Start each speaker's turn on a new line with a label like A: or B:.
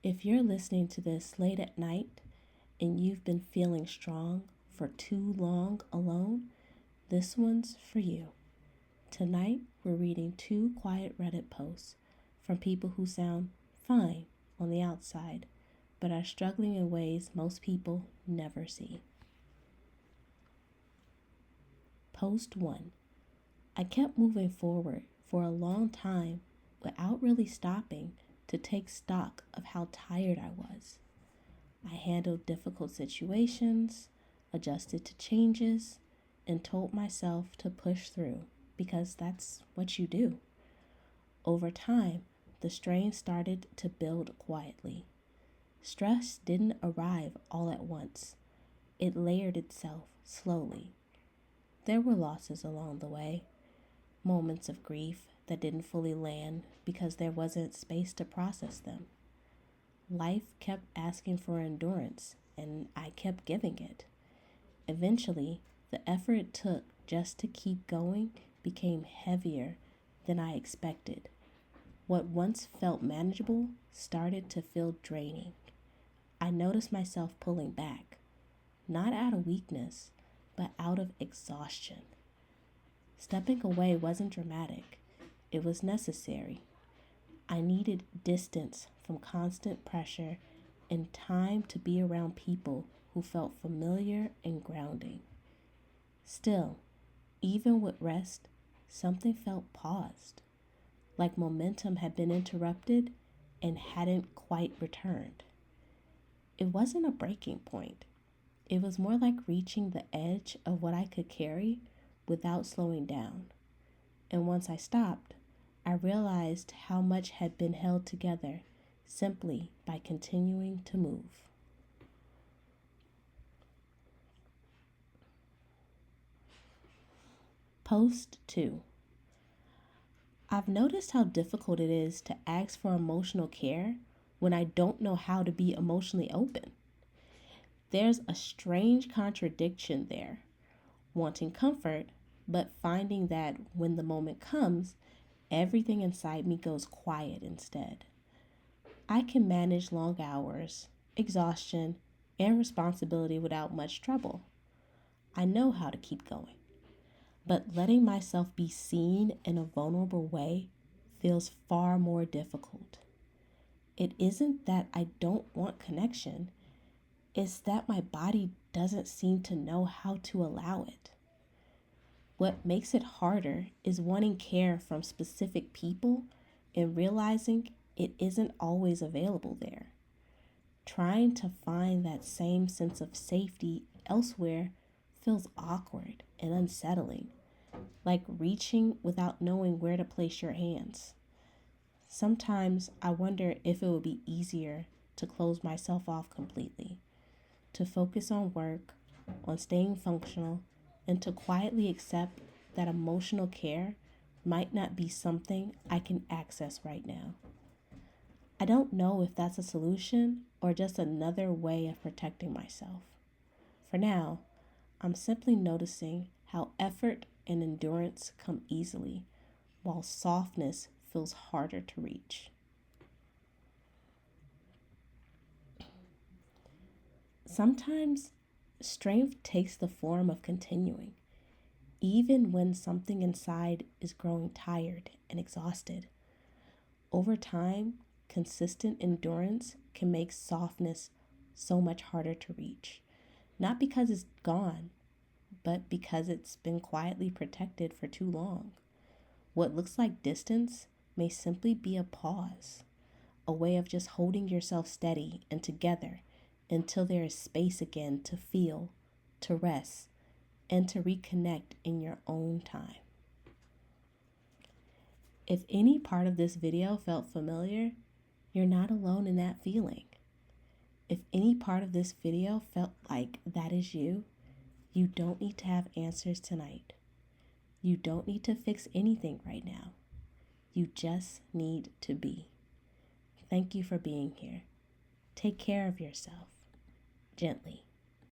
A: If you're listening to this late at night and you've been feeling strong for too long alone, this one's for you. Tonight, we're reading 2 quiet Reddit posts from people who sound fine on the outside, but are struggling in ways most people never see. Post 1. I kept moving forward for a long time without really stopping to take stock of how tired I was. I handled difficult situations, adjusted to changes, and told myself to push through because that's what you do. Over time, the strain started to build quietly. Stress didn't arrive all at once. It layered itself slowly. There were losses along the way, moments of grief that didn't fully land because there wasn't space to process them. Life kept asking for endurance, and I kept giving it. Eventually, the effort it took just to keep going became heavier than I expected. What once felt manageable started to feel draining. I noticed myself pulling back, not out of weakness, but out of exhaustion. Stepping away wasn't dramatic, it was necessary. I needed distance from constant pressure and time to be around people who felt familiar and grounding. Still, even with rest, something felt paused, like momentum had been interrupted and hadn't quite returned. It wasn't a breaking point. It was more like reaching the edge of what I could carry without slowing down. And once I stopped, I realized how much had been held together simply by continuing to move. Post 2. I've noticed how difficult it is to ask for emotional care when I don't know how to be emotionally open. There's a strange contradiction there, wanting comfort, but finding that when the moment comes, everything inside me goes quiet instead. I can manage long hours, exhaustion, and responsibility without much trouble. I know how to keep going. But letting myself be seen in a vulnerable way feels far more difficult. It isn't that I don't want connection, it's that my body doesn't seem to know how to allow it. What makes it harder is wanting care from specific people and realizing it isn't always available there. Trying to find that same sense of safety elsewhere feels awkward and unsettling, like reaching without knowing where to place your hands. Sometimes I wonder if it would be easier to close myself off completely, to focus on work, on staying functional, and to quietly accept that emotional care might not be something I can access right now. I don't know if that's a solution or just another way of protecting myself. For now, I'm simply noticing how effort and endurance come easily, while softness feels harder to reach. Sometimes strength takes the form of continuing, even when something inside is growing tired and exhausted. Over time, consistent endurance can make softness so much harder to reach, not because it's gone, but because it's been quietly protected for too long. What looks like distance may simply be a pause, a way of just holding yourself steady and together until there is space again to feel, to rest, and to reconnect in your own time. If any part of this video felt familiar, you're not alone in that feeling. If any part of this video felt like that is you, you don't need to have answers tonight. You don't need to fix anything right now. You just need to be. Thank you for being here. Take care of yourself, gently.